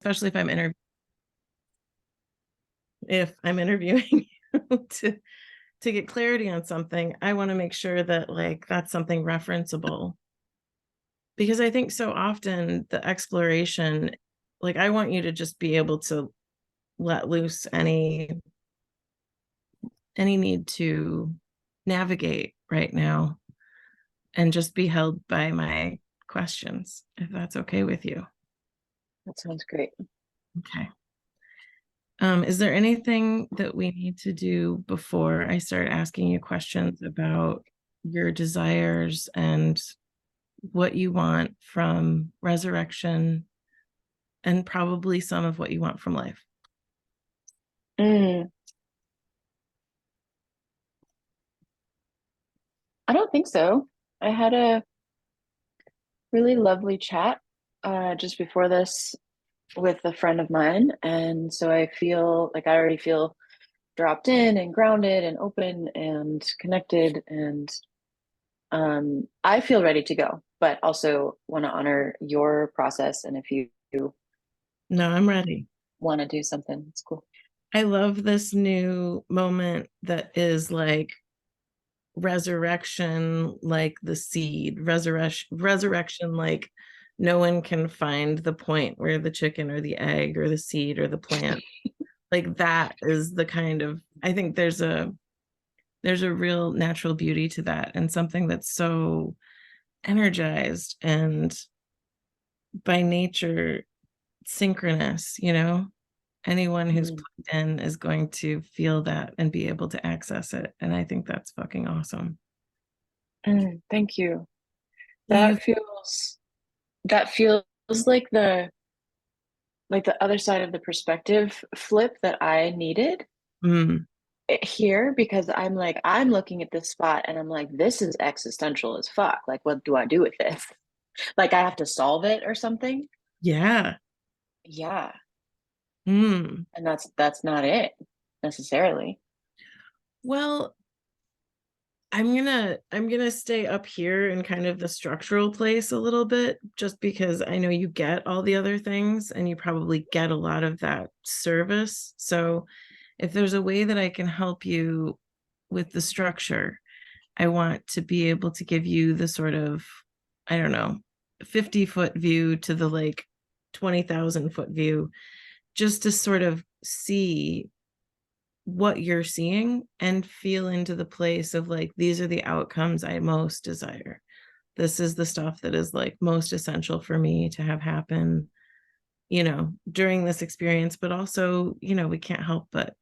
especially if I'm interviewing you to get clarity on something, I want to make sure that like that's something referenceable. Because I think so often the exploration, like I want you to just be able to let loose any need to navigate right now and just be held by my questions, if that's okay with you. That sounds great. Okay. Is there anything that we need to do before I start asking you questions about your desires and what you want from resurrection and probably some of what you want from life? Mm, I don't think so. I had a really lovely chat just before this with a friend of mine, and so I feel like I already feel dropped in and grounded and open and connected, and I feel ready to go, but also want to honor your process. And if you No, I'm ready. want to do something, it's cool. I love this new moment that is like resurrection, like the seed, resurrection, like no one can find the point where the chicken or the egg or the seed or the plant, like that is the kind of, I think there's a real natural beauty to that and something that's so energized and by nature synchronous, anyone who's Mm, plugged in is going to feel that and be able to access it. And I think that's fucking awesome. thank you. Do you? That feels like the other side of the perspective flip that I needed Mm, here, because I'm looking at this spot and I'm like, this is existential as fuck. Like, what do I do with this? Like, I have to solve it or something. yeah. Yeah. Mm. And that's not it necessarily. Well, I'm gonna stay up here in kind of the structural place a little bit, just because I know you get all the other things and you probably get a lot of that service. So if there's a way that I can help you with the structure, I want to be able to give you the sort of, I don't know, 50-foot view to the like 20,000-foot view, just to sort of see what you're seeing and feel into the place of like, these are the outcomes I most desire. This is the stuff that is like most essential for me to have happen, during this experience. But also, we can't help but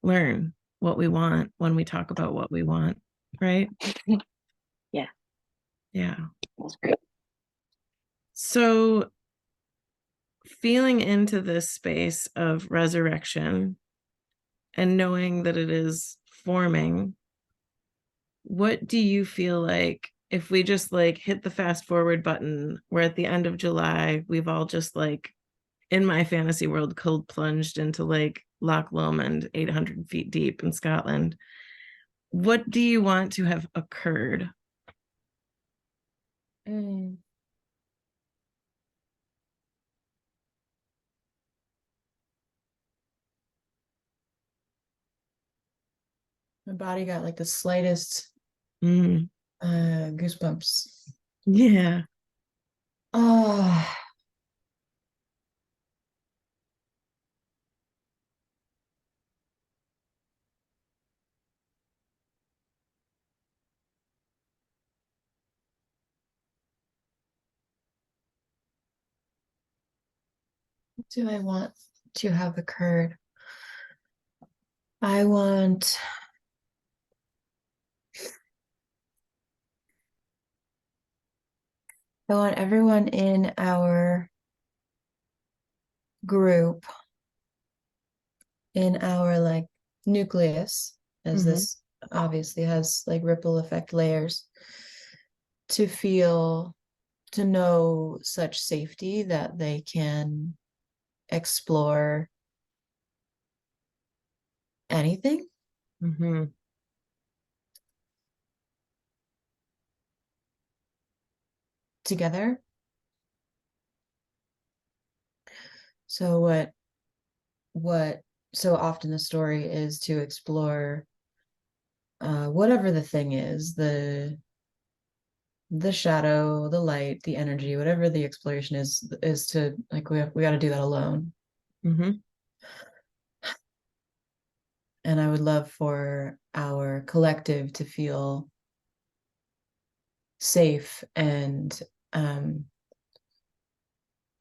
learn what we want when we talk about what we want, right? Yeah, Yeah. that's great. So, feeling into this space of resurrection and knowing that it is forming, what do you feel like if we just like hit the fast forward button, we're at the end of July, we've all just like in my fantasy world cold plunged into like Loch Lomond 800 feet deep in Scotland. What do you want to have occurred? Mm. My body got like the slightest Mm, goosebumps. yeah. Oh, what do I want to have occurred? I want I want everyone in our group, in our like nucleus, as Mhm. this obviously has like ripple effect layers, to feel, to know such safety that they can explore anything Mhm. together. So what so often the story is to explore whatever the thing is, the shadow, the light, the energy, whatever the exploration is to like we got to do that alone. Mm-hmm. And I would love for our collective to feel safe and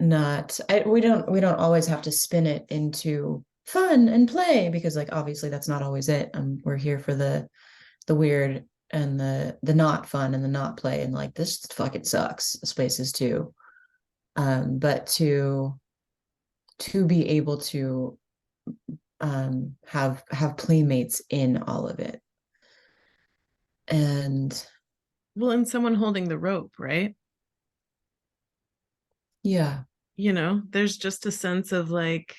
not we don't always have to spin it into fun and play, because like obviously that's not always it. We're here for the weird and the not fun and the not play, and like this fucking sucks spaces too. But to be able to have playmates in all of it. And Well, and someone holding the rope, right? yeah. There's just a sense of like,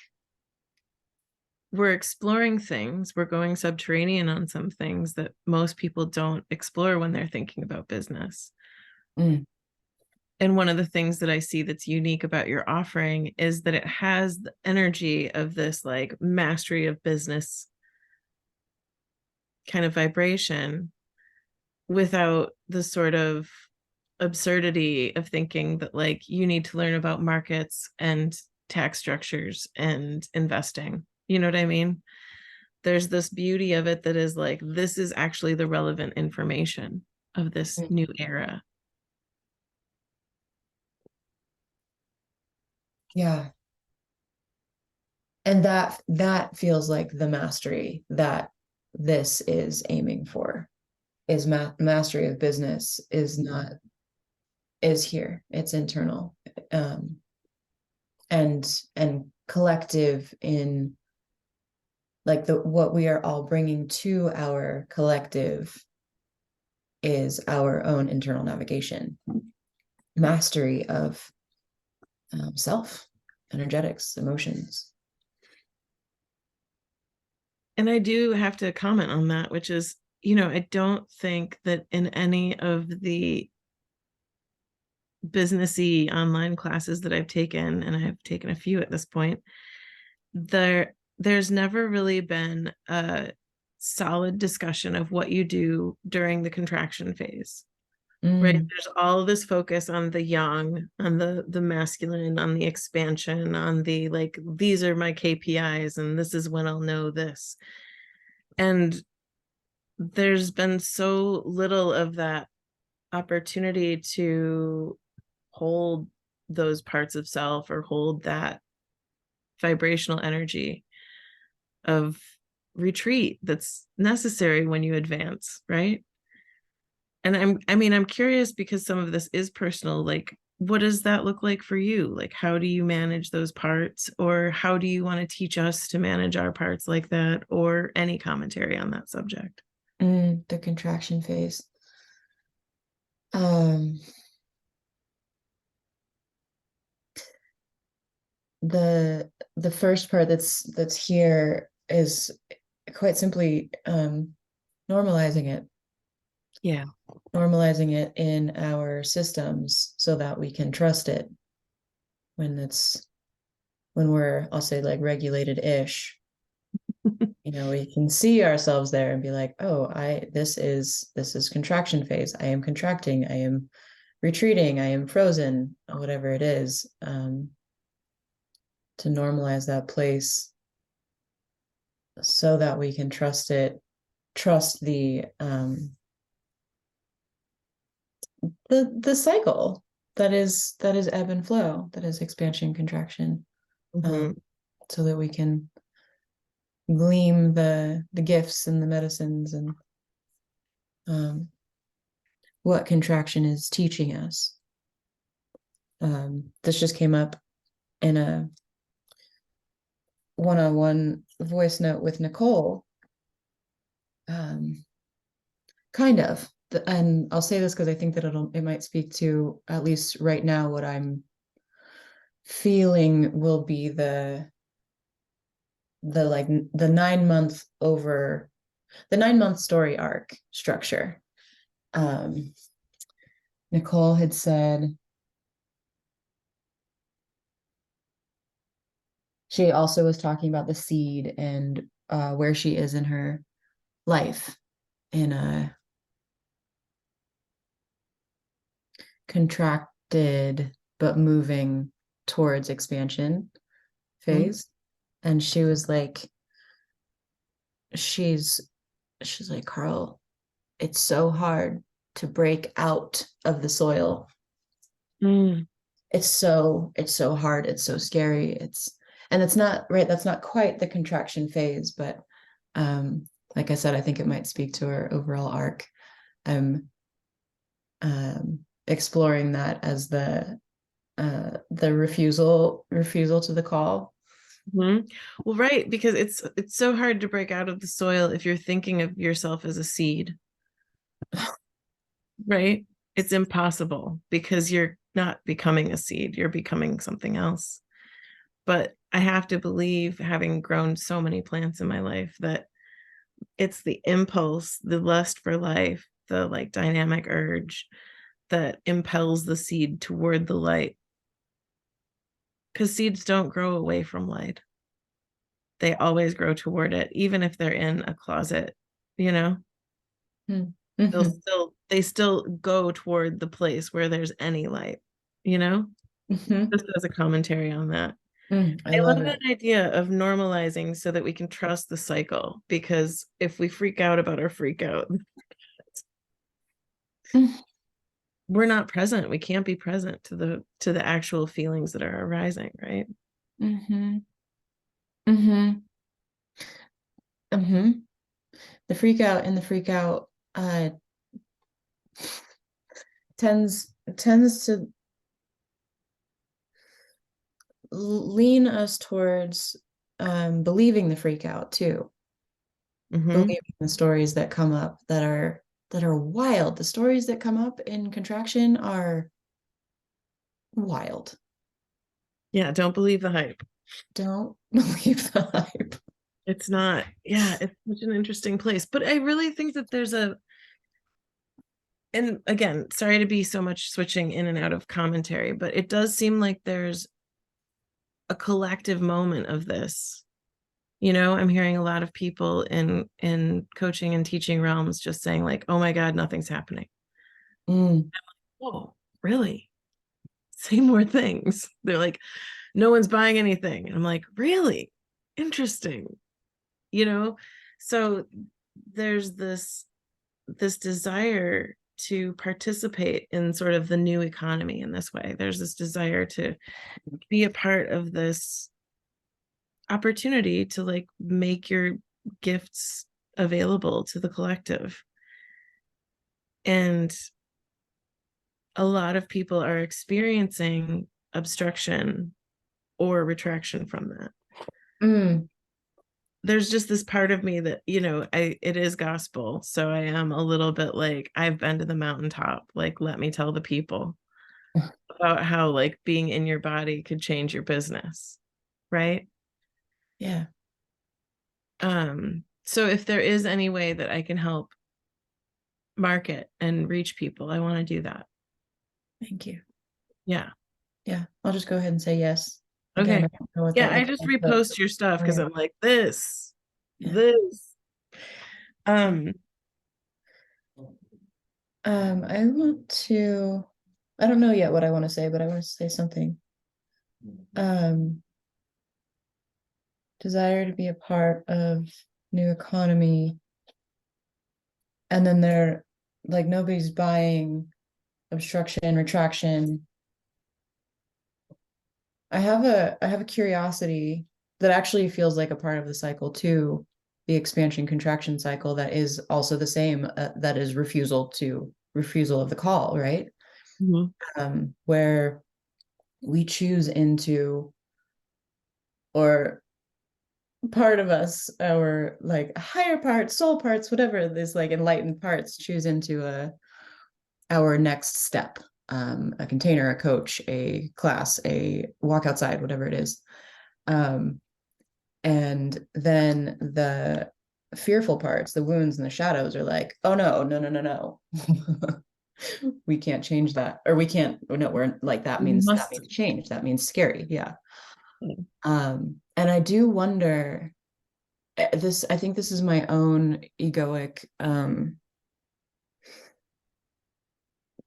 we're exploring things, we're going subterranean on some things that most people don't explore when they're thinking about business. Mm. And one of the things that I see that's unique about your offering is that it has the energy of this like mastery of business kind of vibration, without the sort of absurdity of thinking that like you need to learn about markets and tax structures and investing. You know what I mean? There's this beauty of it that is like, this is actually the relevant information of this new era. Yeah. And that feels like the mastery that this is aiming for, is mastery of business is not is here, it's internal, um and collective in like the what we are all bringing to our collective is our own internal navigation, mastery of self, energetics, emotions. And I do have to comment on that, which is, I don't think that in any of the businessy online classes that I've taken, and I've taken a few at this point, there's never really been a solid discussion of what you do during the contraction phase. Right? There's all this focus on the yang, on the masculine, on the expansion, on the like, these are my KPIs and this is when I'll know this. And there's been so little of that opportunity to hold those parts of self, or hold that vibrational energy of retreat that's necessary when you advance, right? And I'm curious, because some of this is personal, like, what does that look like for you? Like, how do you manage those parts, or how do you want to teach us to manage our parts like that, or any commentary on that subject? The contraction phase. The first part that's here is quite simply normalizing it. Yeah. Normalizing it in our systems so that we can trust it when we're, I'll say, like regulated-ish. We can see ourselves there and be like, oh, this is contraction phase. I am contracting, I am retreating, I am frozen, whatever it is. To normalize that place so that we can trust it, trust the cycle that is ebb and flow, that is expansion, contraction, Mm-hmm. so that we can glean the gifts and the medicines and what contraction is teaching us. This just came up in a one-on-one voice note with Nicole. Kind of. And I'll say this because I think that it might speak to, at least right now, what I'm feeling will be the 9 month story arc structure. Nicole had said, she also was talking about the seed and where she is in her life in a contracted but moving towards expansion phase. And she was like, she's like, Carl, it's so hard to break out of the soil. Mm. It's so hard, it's so scary. And it's not right, that's not quite the contraction phase, but like I said, I think it might speak to our overall arc. I'm exploring that as the refusal to the call. Mm-hmm. Well, right, because it's so hard to break out of the soil if you're thinking of yourself as a seed, right? It's impossible because you're not becoming a seed, you're becoming something else. But I have to believe, having grown so many plants in my life, that it's the impulse, the lust for life, the like dynamic urge that impels the seed toward the light. Because seeds don't grow away from light. They always grow toward it, even if they're in a closet, you know? Mm-hmm. They still go toward the place where there's any light, you know? Mm-hmm. Just as a commentary on that. I I love love it. that idea of normalizing so that we can trust the cycle, because if we freak out about our freak out, we're not present. We can't be present to the actual feelings that are arising, right? Mm-hmm. Mm-hmm. Mm-hmm. The freak out and the freak out tends to lean us towards believing the freak out too. Mm-hmm. Believing the stories that come up that are wild. The stories that come up in contraction are wild. Yeah, don't believe the hype. Don't believe the hype. It's not, yeah, it's such an interesting place. But I really think that there's a, and again, sorry to be so much switching in and out of commentary, but it does seem like there's a collective moment of this. You know, I'm hearing a lot of people in coaching and teaching realms just saying like, "Oh my God, nothing's happening." Mm. Oh, really? Say more things. They're like, "No one's buying anything." And I'm like, "Really? Interesting." You know? So there's this desire to participate in sort of the new economy in this way. There's this desire to be a part of this opportunity to like make your gifts available to the collective. And a lot of people are experiencing obstruction or retraction from that. Mm. There's just this part of me that, you know, it is gospel. So I am a little bit like, I've been to the mountaintop. Like, let me tell the people about how like being in your body could change your business. Right. Yeah. So if there is any way that I can help market and reach people, I want to do that. Thank you. Yeah. Yeah. I'll just go ahead and say yes. Again, Okay. I don't know what Yeah, that I looks just like, but repost your stuff because yeah. I'm like, this, Yeah. this. Um, I want to, I don't know yet what I want to say, but I want to say something. Um, desire to be a part of new economy. And then they're like, nobody's buying obstruction, retraction. I have a curiosity that actually feels like a part of the cycle too, the expansion contraction cycle that is also the same, that is refusal of the call, right? mhm. Where we choose into, or part of us, our like higher parts, soul parts, whatever this like enlightened parts choose into our next step, a container, a coach, a class, a walk outside, whatever it is. And then the fearful parts, the wounds and the shadows are like, oh no, no, no, no, no. We can't change that. Or we can't, no, we're like, that You means must. change. That means scary. Yeah. And And I do wonder, I think this is my own egoic, a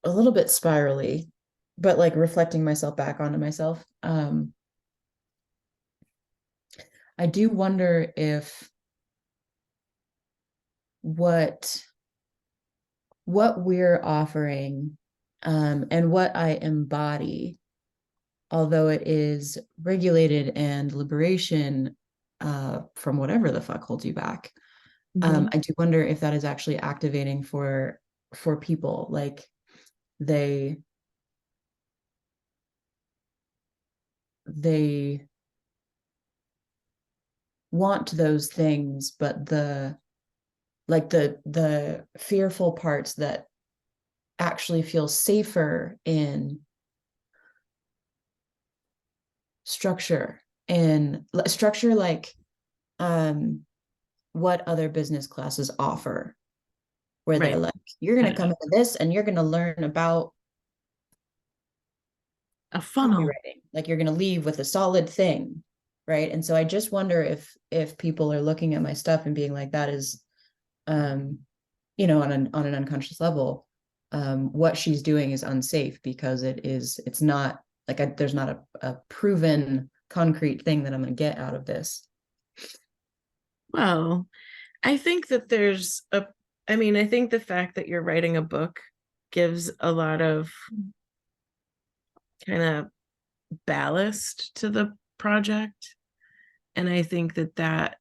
little bit spirally, but like reflecting myself back onto myself. I do wonder if what we're offering, and what I embody, although it is regulated and liberation, from whatever the fuck holds you back. I do wonder if that is actually activating for people, like they want those things, but the fearful parts that actually feel safer in structure, and structure, like what other business classes offer, where they're Right. like, you're going to come into this and you're going to learn about A funnel. copywriting, like you're going to leave with a solid thing, right? And so I just wonder if people are looking at my stuff and being like, that is, you know, on an unconscious level, what she's doing is unsafe, because it's not like there's not a proven concrete thing that I'm going to get out of this. Well, I think that I think the fact that you're writing a book gives a lot of kind of ballast to the project. And I think that that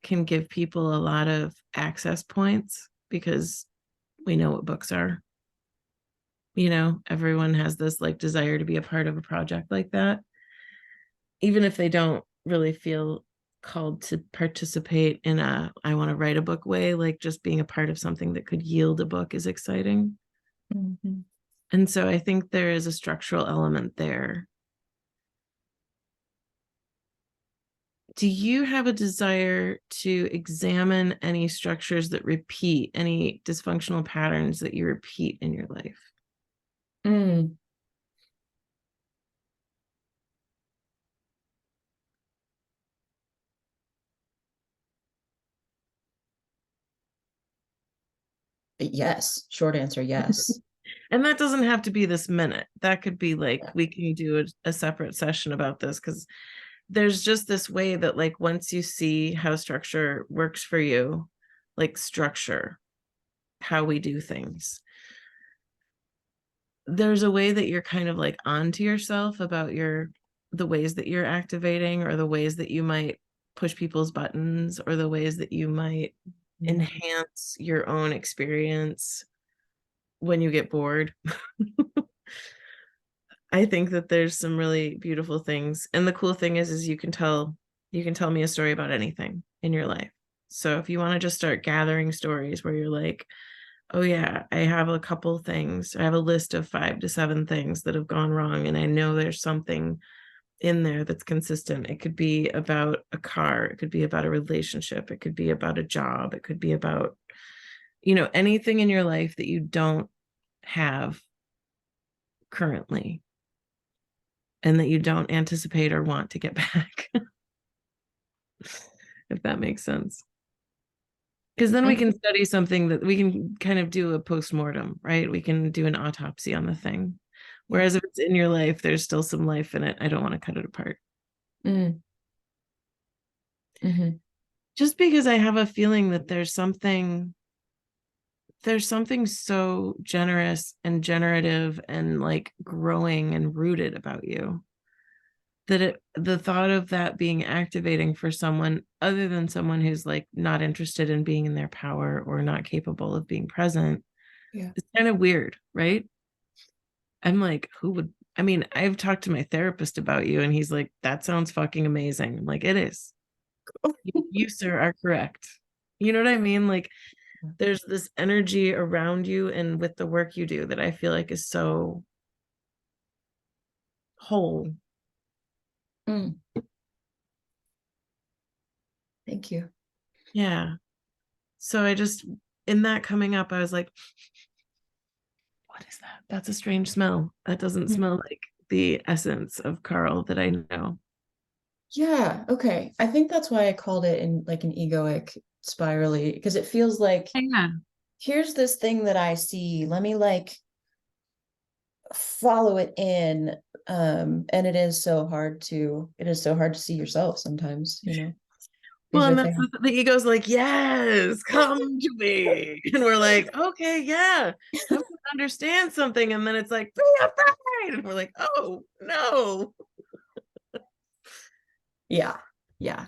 can give people a lot of access points, because we know what books are. You know, everyone has this like desire to be a part of a project like that, even if they don't really feel called to participate in a I want to write a book way. Like, just being a part of something that could yield a book is exciting. Mm-hmm. And so I think there is a structural element there. Do you have a desire to examine any structures that repeat, any dysfunctional patterns that you repeat in your life? Mm. Yes, short answer, yes. And that doesn't have to be this minute. That could be like, we can do a separate session about this, because there's just this way that, like, once you see how structure works for you, like structure, how we do things, there's a way that you're kind of like onto yourself about the ways that you're activating, or the ways that you might push people's buttons, or the ways that you might enhance your own experience when you get bored. I think that there's some really beautiful things. And the cool thing is you can tell me a story about anything in your life. So if you want to just start gathering stories where you're like, oh yeah, I have a couple things. I have a list of 5 to 7 things that have gone wrong, and I know there's something in there that's consistent. It could be about a car, it could be about a relationship, it could be about a job, it could be about, you know, anything in your life that you don't have currently and that you don't anticipate or want to get back. If that makes sense. Because then we can study something that we can kind of do a post-mortem, right? We can do an autopsy on the thing. Whereas if it's in your life, there's still some life in it. I don't want to cut it apart. Mm. Mm-hmm. Just because I have a feeling that there's something so generous and generative and like growing and rooted about you, that the thought of that being activating for someone other than someone who's like not interested in being in their power or not capable of being present, Yeah. it's kind of weird, right? I'm like, I've talked to my therapist about you, and he's like, that sounds fucking amazing. I'm like, it is. You, sir, are correct. You know what I mean? Like, there's this energy around you and with the work you do that I feel like is so whole. Mm. Thank you. Yeah. So in that coming up, I was like, what is that? That's a strange smell. That doesn't smell like the essence of Carl that I know. Yeah, okay. I think that's why I called it in like an egoic spirally, because it feels like Yeah. here's this thing that I see. Let me like follow it in. And it is so hard to see yourself sometimes, you know. Well, These are and that's things. the ego's like, yes, come to me. And we're like, okay, yeah, I'm gonna understand something. And then it's like, be afraid. And we're like, oh no. Yeah, yeah.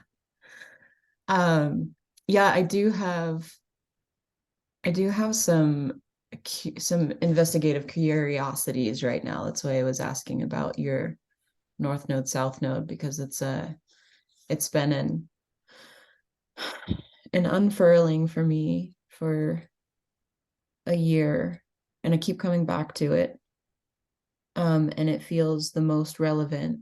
Um, yeah, I do have some investigative curiosities right now. That's why I was asking about your North Node, South Node, because it's been an unfurling for me for a year, and I keep coming back to it. And it feels the most relevant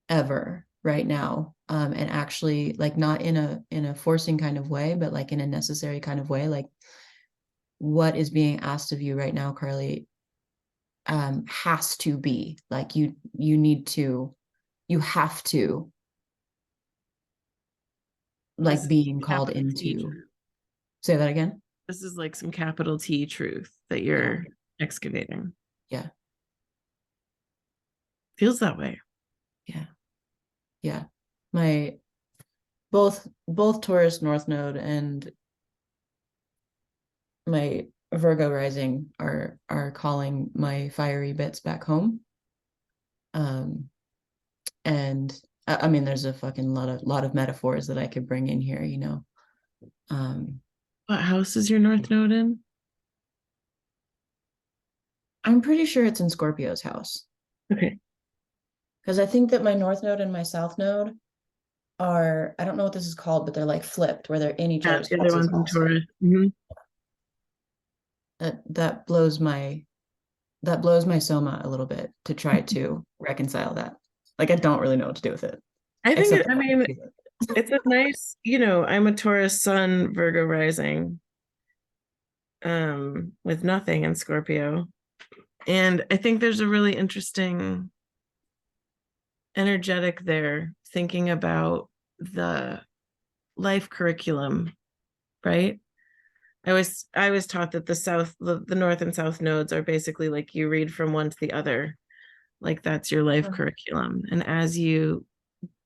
ever right now. And actually like not in a forcing kind of way, but like in a necessary kind of way. Like what is being asked of you right now, Carly, has to be like you have to This like is being called capital T into. truth. Say that again. This is like some capital T truth that Yeah, you're excavating. yeah, Feels that way. yeah, yeah. My both Taurus North Node and my Virgo rising are calling my fiery bits back home. Um, and I mean, there's a fucking lot of metaphors that I could bring in here, you know. Um, What house is your North Node in? I'm pretty sure it's in Scorpio's house Okay. because I think that my North Node and my South Node are, I don't know what this is called, but they're like flipped where they're in each Yeah, other's the other houses one's in also. Taurus. Mhm. That blows my soma a little bit to try to reconcile that. Like I don't really know what to do with it, I think except I mean, it's a nice, I'm a Taurus sun, Virgo rising, with nothing in Scorpio. And I think there's a really interesting energetic there, thinking about the life curriculum, right? I was taught that the north and south nodes are basically like you read from one to the other, like that's your life curriculum. And as you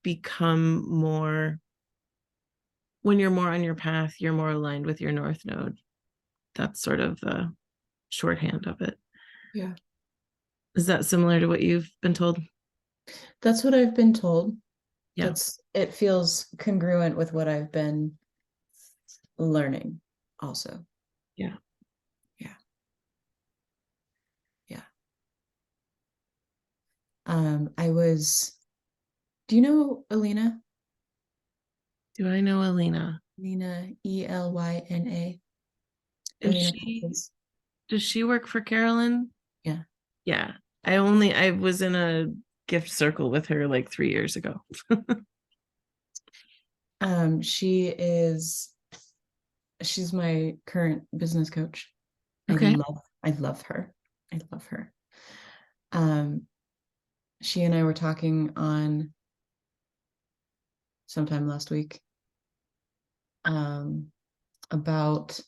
become more, when you're more on your path, you're more aligned with your north node. That's sort of the shorthand of it. Yeah, Is that similar to what you've been told? that's what I've been told. Yeah. It feels congruent with what I've been learning also. Yeah. Yeah, yeah. Do you know Alina? Do I know Alina? Alina, Elyna. Is Alina she, Hopkins. does she work for Carolyn? Yeah. Yeah. I was in a gift circle with her like 3 years ago. She is she's my current business coach. Okay. I love her. I love her. Um, she and I were talking on sometime last week um, about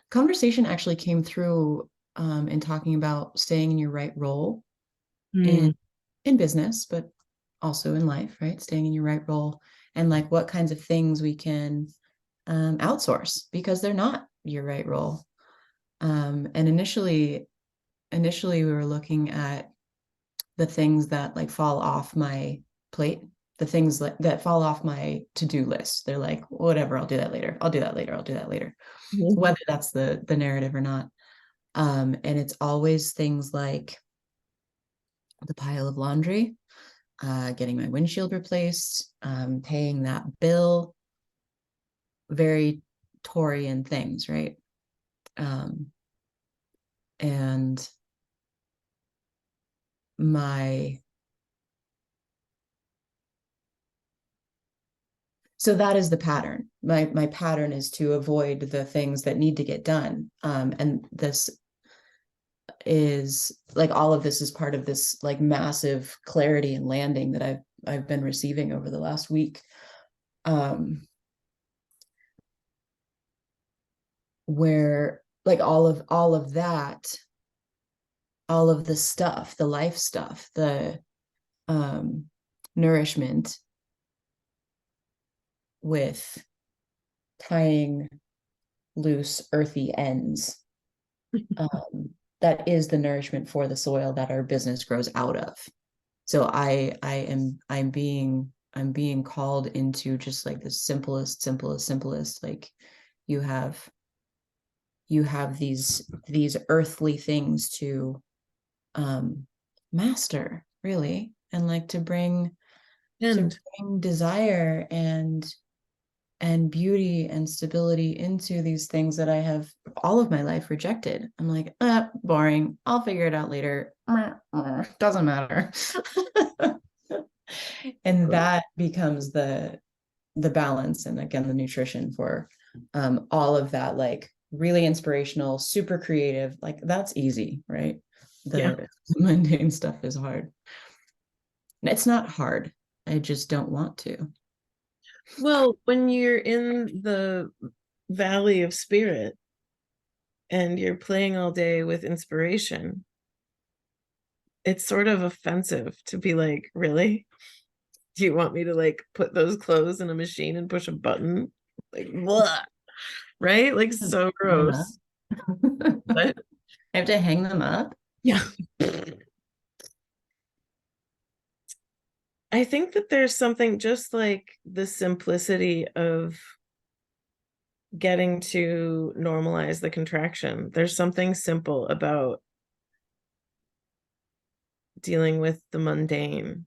conversation actually came through in talking about staying in your right role Hmm. in business, but also in life, right? Staying in your right role and like what kinds of things we can outsource because they're not your right role. And initially we were looking at the things that like fall off my plate, the things that fall off my to-do list. They're like, whatever, I'll do that later. I'll do that later. I'll do that later. Whether that's the narrative or not. And it's always things like the pile of laundry, getting my windshield replaced, paying that bill, very Taurian things, right? Um, and my so that is the pattern. My pattern is to avoid the things that need to get done. And this is like all of this is part of this like massive clarity and landing that I've been receiving over the last week, where like all of that, all of the stuff, the life stuff, the nourishment with tying loose earthy ends, that is the nourishment for the soil that our business grows out of. So I'm being called into just like the simplest, like you have these earthly things to master, really, and like to bring desire and beauty and stability into these things that I have all of my life rejected. I'm like, boring. I'll figure it out later. Doesn't matter. And that becomes the balance, and again the nutrition for all of that, like really inspirational, super creative, like that's easy, right? The mundane stuff is hard. It's not hard, I just don't want to. Well, when you're in the valley of spirit and you're playing all day with inspiration, it's sort of offensive to be like, really? Do you want me to like put those clothes in a machine and push a button? Like, blah, right? Like, so gross. But I have to hang them up. yeah. I think that there's something just like the simplicity of getting to normalize the contraction. There's something simple about dealing with the mundane.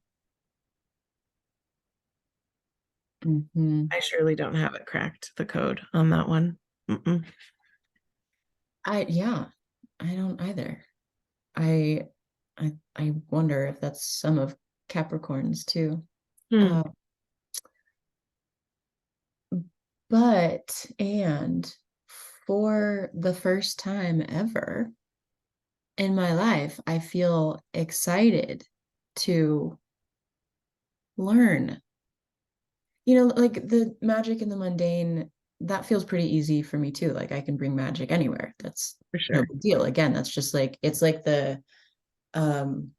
Mm-hmm. I surely don't have it cracked, the code on that one. Mm-mm. I don't either. I wonder if that's some of Capricorn's too. Hmm. But and for the first time ever in my life, I feel excited to learn. You know, like the magic and the mundane, that feels pretty easy for me too. Like I can bring magic anywhere. That's For no sure. big deal. Again, that's just like it's like the um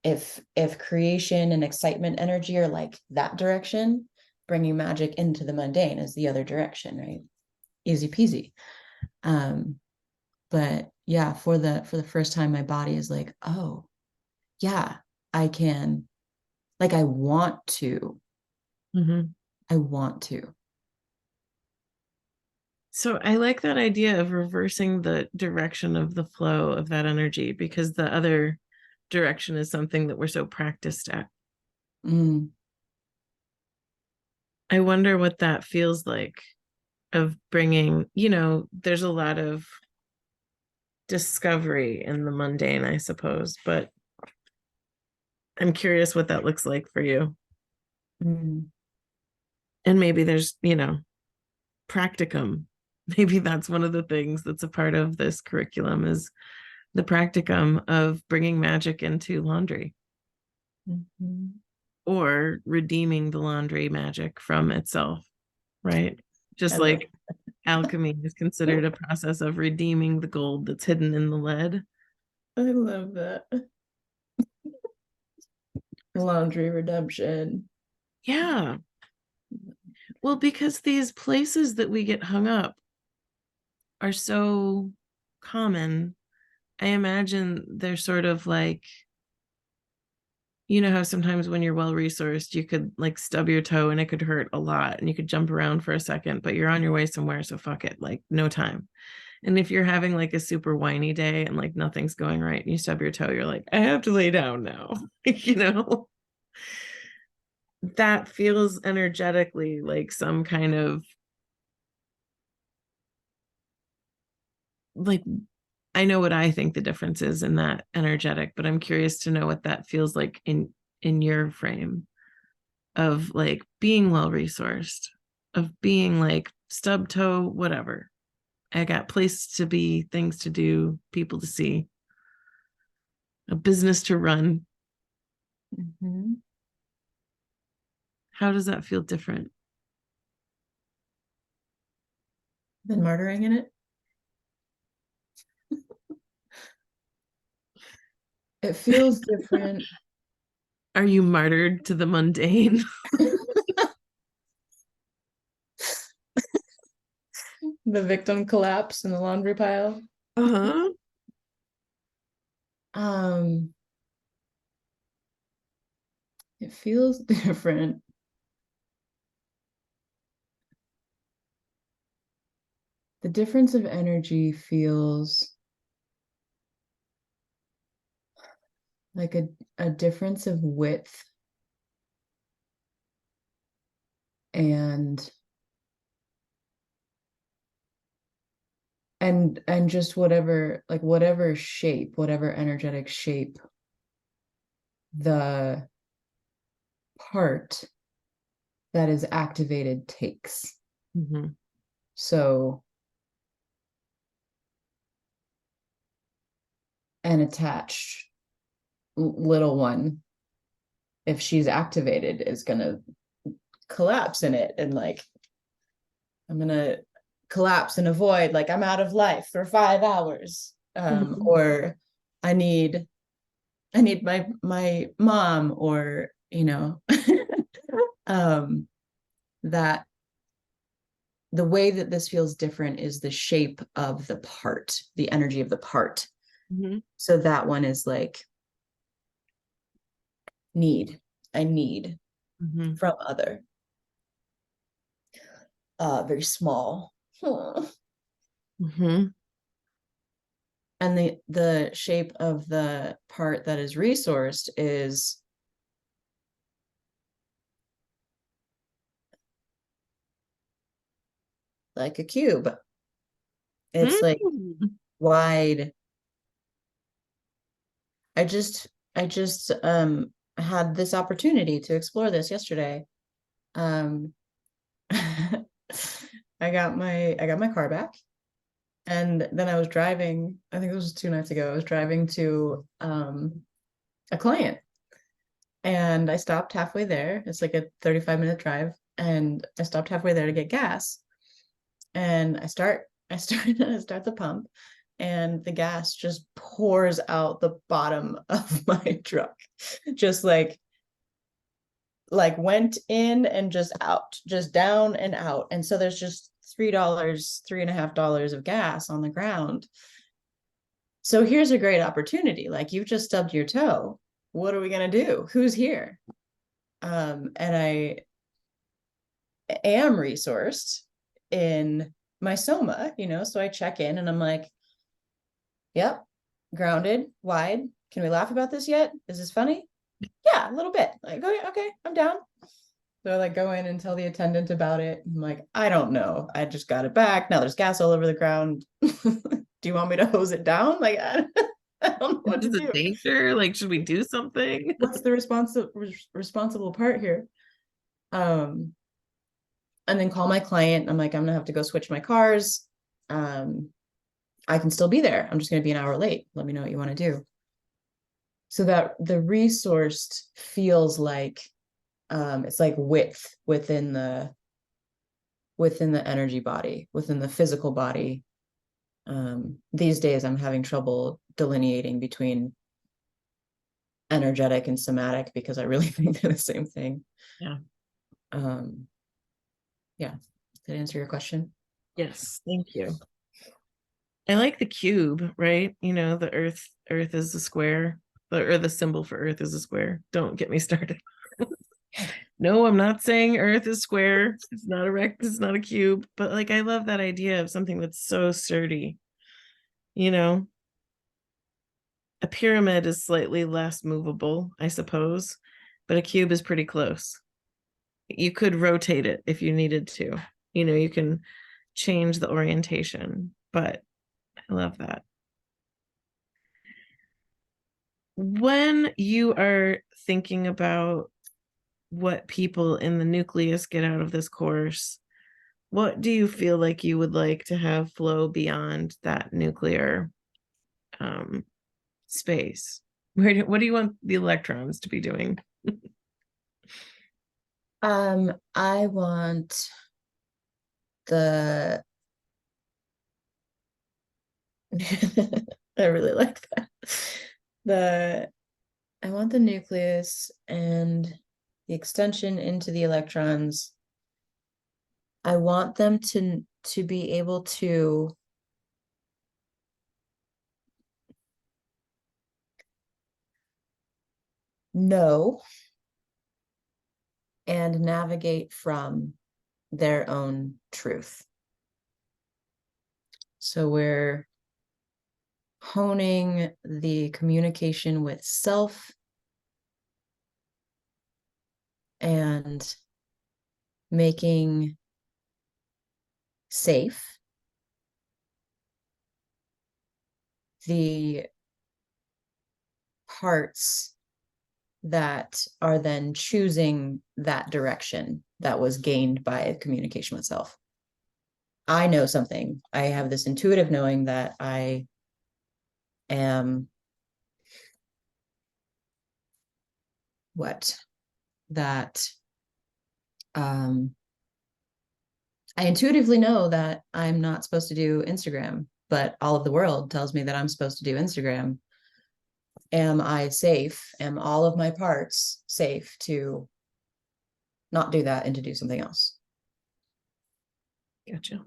if creation and excitement energy are like that direction, bringing magic into the mundane is the other direction, right? Easy peasy. But yeah, for the first time my body is like, oh yeah, I can, like I want to. Mm-hmm. I want to. So I like that idea of reversing the direction of the flow of that energy, because the other direction is something that we're so practiced at. Mm. I wonder what that feels like, of bringing, there's a lot of discovery in the mundane, I suppose, but I'm curious what that looks like for you. Mm. And maybe there's, practicum. Maybe that's one of the things that's a part of this curriculum, is the practicum of bringing magic into laundry, Mm-hmm. or redeeming the laundry magic from itself, right? Just like alchemy is considered a process of redeeming the gold that's hidden in the lead. I love that. Laundry redemption. Yeah. Well, because these places that we get hung up are so common, I imagine they're sort of like, how sometimes when you're well resourced, you could like stub your toe and it could hurt a lot and you could jump around for a second, but you're on your way somewhere. So fuck it, like no time. And if you're having like a super whiny day and like nothing's going right and you stub your toe, you're like, I have to lay down now. That feels energetically like some kind of like, I know what I think the difference is in that energetic, but I'm curious to know what that feels like in your frame of like being well resourced, of being like stub toe, whatever. I got places to be, things to do, people to see, a business to run. Mm-hmm. How does that feel different? Been martyring in it. It feels different. Are you martyred to the mundane? The victim collapse in the laundry pile. Uh-huh. It feels different. The difference of energy feels like a difference of width and just whatever, like whatever shape, whatever energetic shape the part that is activated takes. Mm-hmm. So an attached little one, if she's activated, is gonna collapse in it, and like I'm gonna collapse in a void, like I'm out of life for 5 hours. Mm-hmm. Or I need my mom, or that the way that this feels different is the shape of the part, the energy of the part. Mm-hmm. So that one is like I need Mm-hmm. from other. Very small. Mm-hmm. And the shape of the part that is resourced is like a cube. It's like Mm-hmm. wide. I just had this opportunity to explore this yesterday. Um I got my car back, and then I was driving, I think it was 2 nights ago. I was driving to a client, and I stopped halfway there. It's like a 35-minute drive, and I stopped halfway there to get gas. And I start the pump, and the gas just pours out the bottom of my truck. Just like went in and just out, just down and out. And so there's just $3, $3.50 of gas on the ground. So here's a great opportunity. Like, you've just stubbed your toe. What are we gonna do? Who's here? And I am resourced in my soma, so I check in and I'm like, yep, grounded, wide. Can we laugh about this yet? Is this funny? Yeah, a little bit. Like, okay, I'm down. So I like go in and tell the attendant about it. I'm like, I don't know. I just got it back. Now there's gas all over the ground. Do you want me to hose it down? Like, I don't know what to Is it do. danger? Like, should we do something? What's the responsible part here? And then call my client. I'm like, I'm gonna have to go switch my cars. I can still be there. I'm just gonna be an hour late. Let me know what you want to do. So that the resourced feels like it's like width within the energy body, within the physical body. These days I'm having trouble delineating between energetic and somatic, because I really think they're the same thing. Yeah. Yeah. Did I answer your question? Yes, thank you. I like the cube, right? The earth is a square, or the symbol for earth is a square. Don't get me started. No, I'm not saying earth is square. It's not erect, it's not a cube, but like I love that idea of something that's so sturdy. A pyramid is slightly less movable, I suppose, but a cube is pretty close. You could rotate it if you needed to. You can change the orientation, but I love that. When you are thinking about what people in the nucleus get out of this course, what do you feel like you would like to have flow beyond that nuclear space? What do you want the electrons to be doing? I want the I really like that. The I want the nucleus and the extension into the electrons. I want them to be able to know and navigate from their own truth. So we're honing the communication with self and making safe the parts that are then choosing that direction that was gained by communication with self. I know something. I have this intuitive knowing that I am what? That I intuitively know that I'm not supposed to do Instagram, but all of the world tells me that I'm supposed to do Instagram. Am I safe? Am all of my parts safe to not do that and to do something else? Gotcha.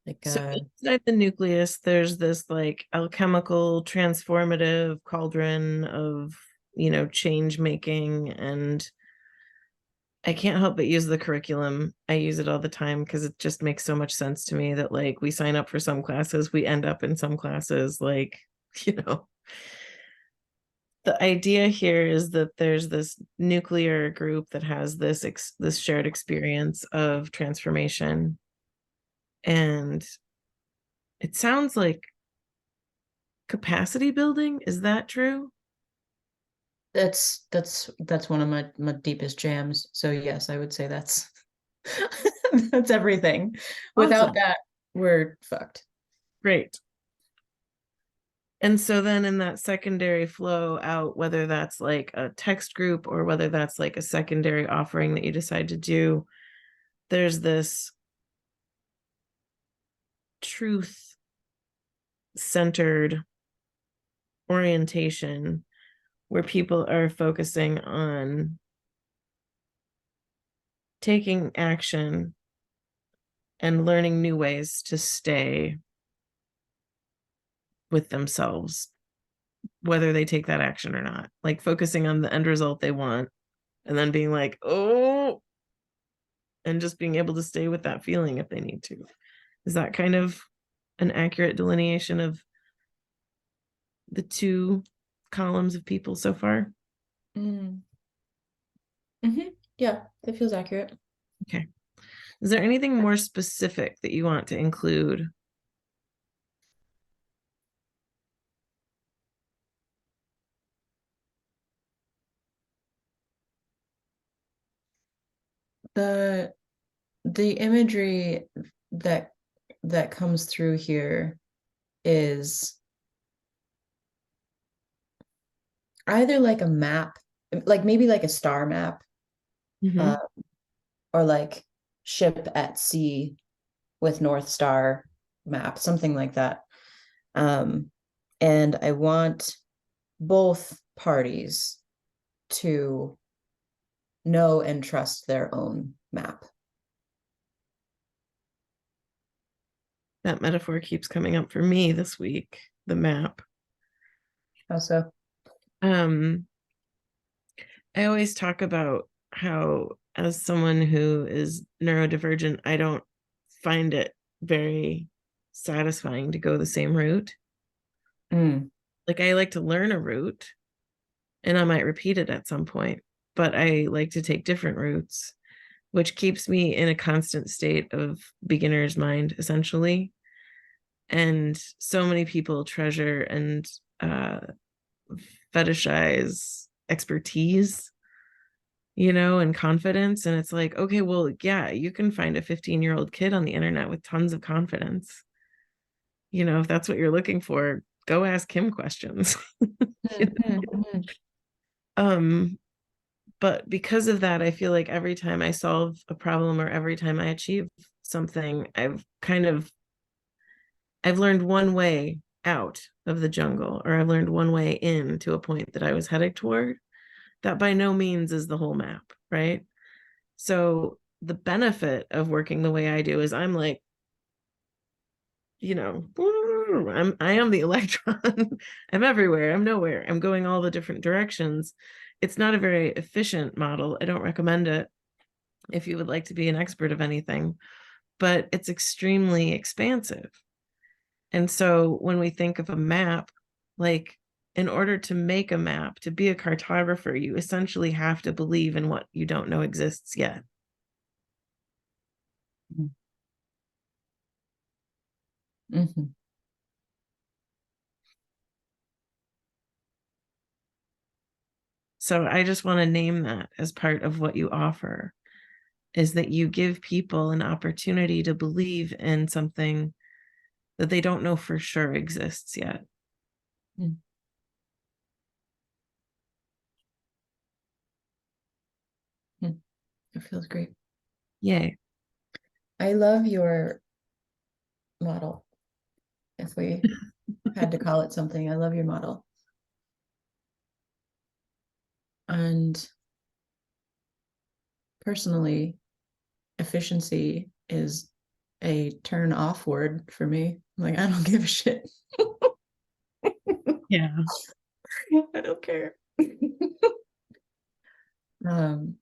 Like, So inside the nucleus, there's this like alchemical transformative cauldron of, change making. And I can't help but use the curriculum. I use it all the time because it just makes so much sense to me that like we sign up for some classes, we end up in some classes, like, you know, the idea here is that there's this nuclear group that has this shared experience of transformation. And it sounds like capacity building. Is that true? that's one of my deepest jams. So yes, I would say that's that's everything. Without Awesome. that, we're fucked. Great. And so then in that secondary flow out, whether that's like a text group or whether that's like a secondary offering that you decide to do, there's this truth centered orientation where people are focusing on taking action and learning new ways to stay with themselves, whether they take that action or not, like focusing on the end result they want and then being like, oh, and just being able to stay with that feeling if they need to. Is that kind of an accurate delineation of the two columns of people so far? Mm. Yeah, that feels accurate. Okay. Is there anything more specific that you want to include? The the imagery that that comes through here is either like a map, like maybe like a star map, Mm-hmm. uh, or like ship at sea with North Star map, something like that. Um, and I want both parties to know and trust their own map. That metaphor keeps coming up for me this week, the map. How so? Um, I always talk about how, as someone who is neurodivergent, I don't find it very satisfying to go the same route. Mm. Like, I like to learn a route and I might repeat it at some point, but I like to take different routes, which keeps me in a constant state of beginner's mind, essentially. And so many people treasure and fetishize expertise, and confidence. And it's like, okay, well, yeah, you can find a 15-year-old kid on the internet with tons of confidence. If that's what you're looking for, go ask him questions. You know? Mm-hmm. Um, But because of that, I feel like every time I solve a problem or every time I achieve something, I've learned one way out of the jungle, or I've learned one way in to a point that I was headed toward. That by no means is the whole map, right? So the benefit of working the way I do is I'm like, I am the electron. I'm everywhere. I'm nowhere. I'm going all the different directions. It's not a very efficient model. I don't recommend it if you would like to be an expert of anything, but it's extremely expansive. And so when we think of a map, like in order to make a map, to be a cartographer, you essentially have to believe in what you don't know exists yet. Mm-hmm. So I just want to name that as part of what you offer, is that you give people an opportunity to believe in something that they don't know for sure exists yet. Mm. It feels great. Yay. I love your model. If we had to call it something, I love your model. And personally, efficiency is a turn off word for me. Like, I don't give a shit. Yeah. I don't care. um,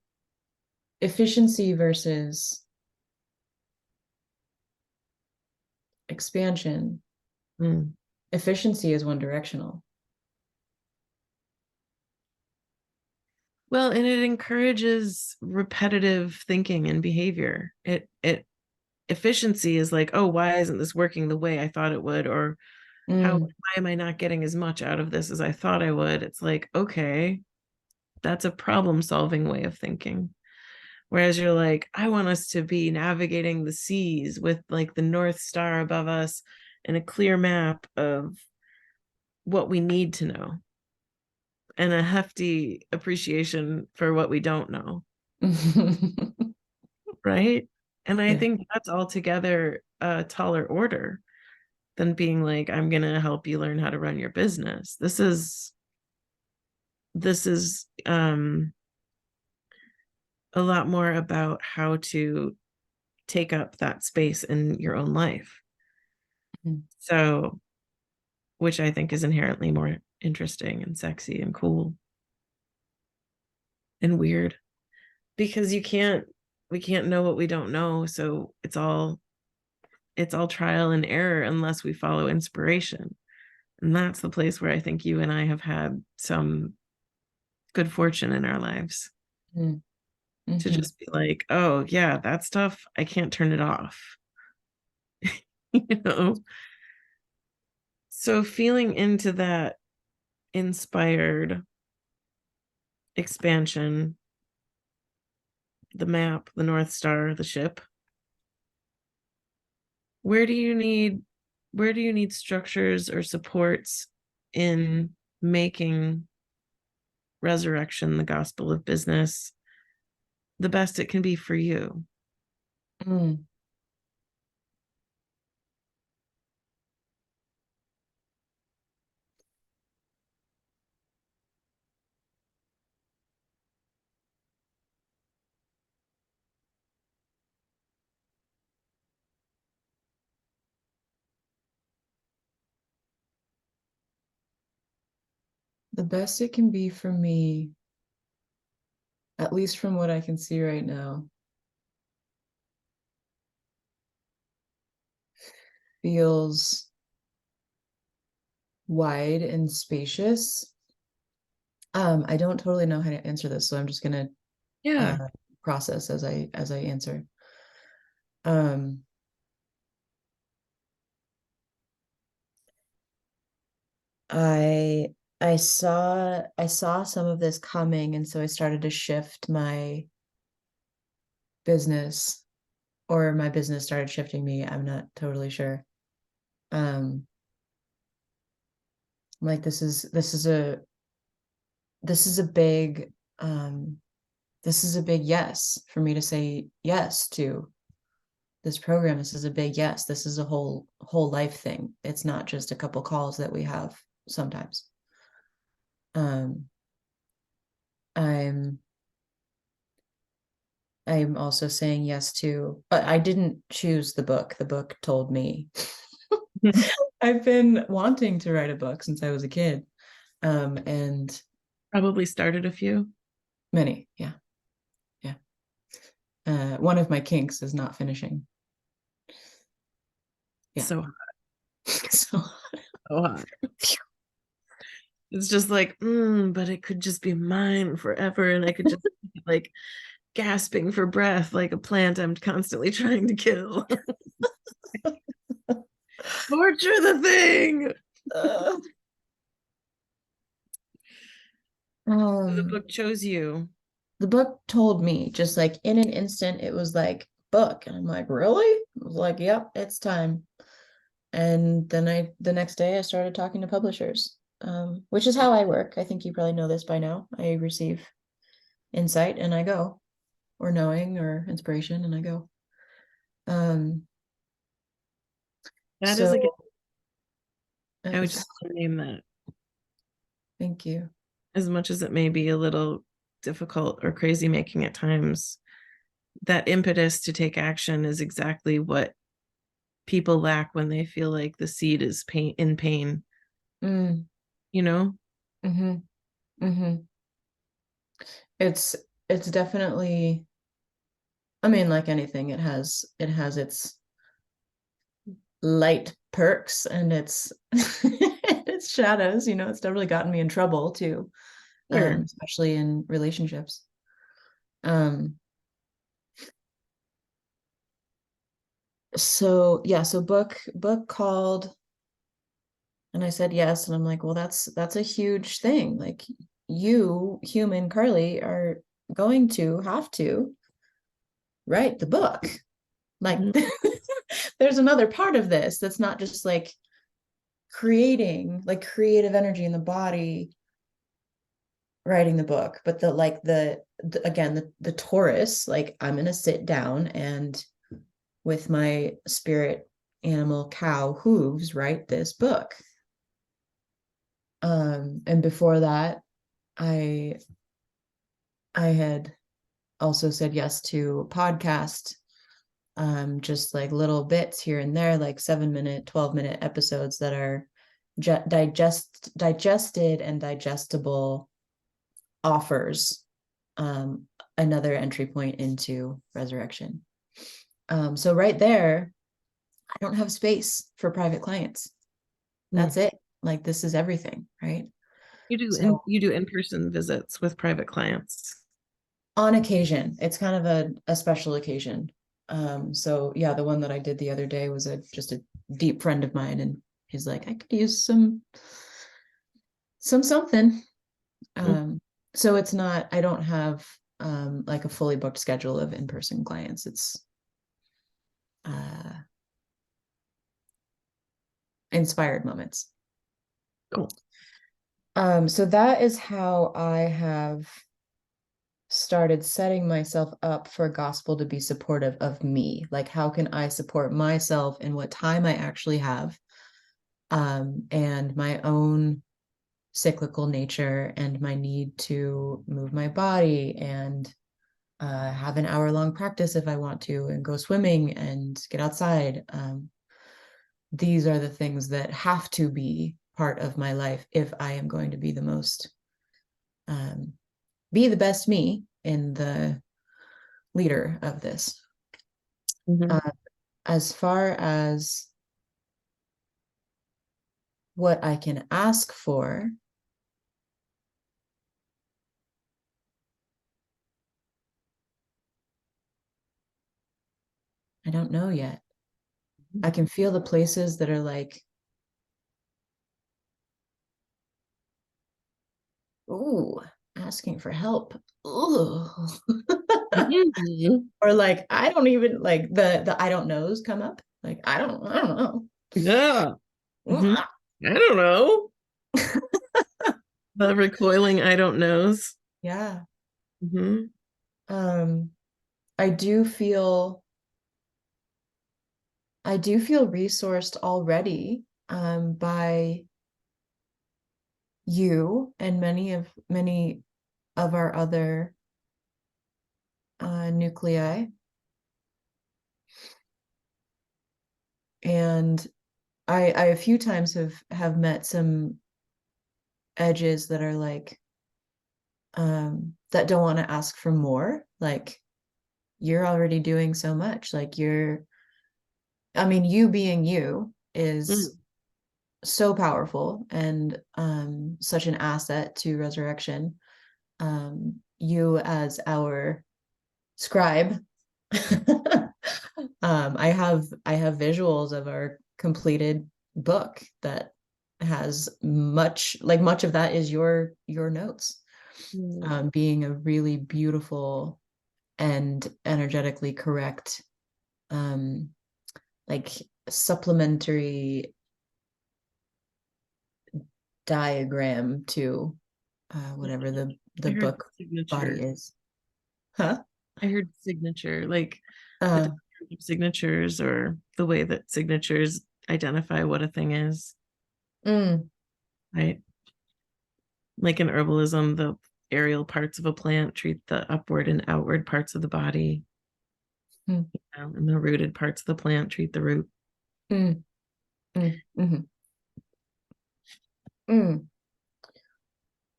Efficiency versus expansion. Mm. Efficiency is one directional. Well, and it encourages repetitive thinking and behavior. It efficiency is like, oh, why isn't this working the way I thought it would? Or why am I not getting as much out of this as I thought I would? It's like, okay, that's a problem solving way of thinking. Whereas you're like, I want us to be navigating the seas with like the North Star above us and a clear map of what we need to know and a hefty appreciation for what we don't know. Right. And I Yeah. think that's altogether a taller order than being like, I'm going to help you learn how to run your business. This is a lot more about how to take up that space in your own life. Mm. So, which I think is inherently more interesting and sexy and cool and weird, because we can't know what we don't know. So it's all trial and error unless we follow inspiration. And that's the place where I think you and I have had some good fortune in our lives Mm. to Mm-hmm. just be like, oh, yeah, that stuff, I can't turn it off. you know? So feeling into that inspired expansion, the map, the North Star, the ship, where do you need structures or supports in making resurrection, the gospel of business, the best it can be for you? Mm. The best it can be for me, at least from what I can see right now, feels wide and spacious. I don't totally know how to answer this, so I'm just gonna Yeah. process as I answer. Um, I I saw some of this coming, and so I started to shift my business, or my business started shifting me. I'm not totally sure. Um, like this is a big this is a big yes for me to say yes to this program. This is a big yes. This is a whole life thing. It's not just a couple calls that we have sometimes. I'm also saying yes to, I didn't choose the book. The book told me. I've been wanting to write a book since I was a kid. And Probably started a few. many, yeah. One of my kinks is not finishing. Yeah. So So hot. It's just like, but it could just be mine forever, and I could just be like gasping for breath like a plant I'm constantly trying to kill. Torture the thing. uh, The um, book chose you. the book told me just like in an instant, it was like book. And I'm like, really? I was like, yep, it's time. And then the next day I started talking to publishers, which is how I work. I think you probably know this by now. I receive insight and I go, or knowing or inspiration, and I go. That is So a gift. I would it's, totally name that. thank you. As much as it may be a little difficult or crazy making at times, that impetus to take action is exactly what people lack when they feel like the seed is in pain. Mm, You know? mm-hmm, mm-hmm. It's definitely, I mean, like anything, it has its light perks and its its shadows. It's definitely gotten me in trouble too, Sure. especially in relationships. So yeah, so book called, and I said yes, and I'm like, well, that's a huge thing. Like, you, human Carly, are going to have to write the book. Like, there's another part of this that's not just like creating like creative energy in the body, writing the book, but again, the Taurus, like, I'm gonna sit down and with my spirit animal cow hooves write this book. And before that, I had also said yes to a podcast, just like little bits here and there, like 7-minute, 12-minute episodes that are digested and digestible offers, another entry point into resurrection. So right there, I don't have space for private clients. That's it. Like, this is everything, right? You do So you do in-person visits with private clients. on occasion, it's kind of a special occasion. So yeah, the one that I did the other day was just a deep friend of mine, and he's like, I could use some something. So it's not, I don't have like a fully booked schedule of in-person clients. It's inspired moments. Cool. So that is how I have started setting myself up for gospel to be supportive of me. Like, how can I support myself in what time I actually have, and my own cyclical nature and my need to move my body and have an hour-long practice if I want to, and go swimming and get outside. These are the things that have to be part of my life if I am going to be the most, be the best me in the leader of this. As far as what I can ask for, I don't know yet. I can feel the places that are like, ooh, asking for help. Ooh. Or like, I don't even, like, the I don't knows come up. Like, I don't know. Yeah. I don't know. The recoiling I don't knows. Yeah. I do feel resourced already by you and many of our other nuclei. And I a few times have met some edges that are like that don't want to ask for more. Like, you're already doing so much. Like, I mean, you being you is so powerful and such an asset to resurrection. You as our scribe. I have visuals of our completed book that has much of that is your notes. Being a really beautiful and energetically correct like supplementary diagram to whatever the book body is. Huh? I heard signature, like the Uh, different kind of signatures, or the way that signatures identify what a thing is, mm, right? Like in herbalism, the aerial parts of a plant treat the upward and outward parts of the body, mm, and the rooted parts of the plant treat the root. mm, mhm, mm.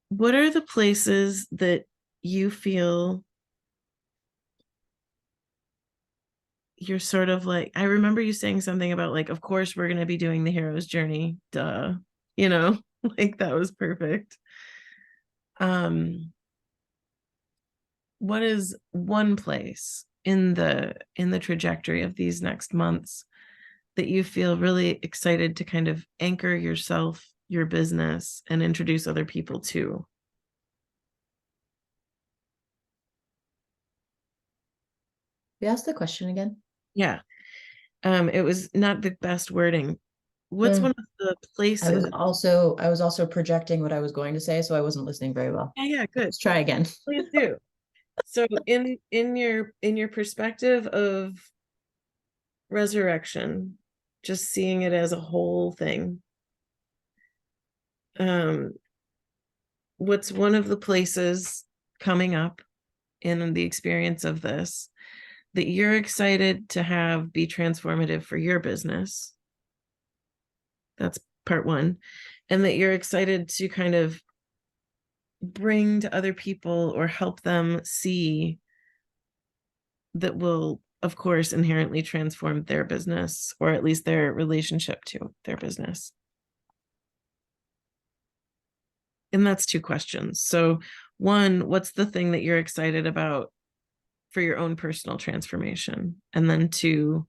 What are the places that you feel you're sort of like, I remember you saying something about like, of course we're going to be doing the hero's journey, duh, you know, like that was perfect. Um, what is one place in the trajectory of these next months that you feel really excited to kind of anchor yourself, your business, and introduce other people to? You asked the question again. Yeah. It was not the best wording. What's one Mm. of the places? I was also projecting what I was going to say, so I wasn't listening very well. Yeah, yeah, good. Let's try again. Please do. So in your perspective of resurrection, just seeing it as a whole thing, um, what's one of the places coming up in the experience of this that you're excited to have be transformative for your business? That's part one. And that you're excited to kind of bring to other people or help them see, that will, of course, inherently transform their business, or at least their relationship to their business. And that's two questions. So, one, what's the thing that you're excited about for your own personal transformation? And then two,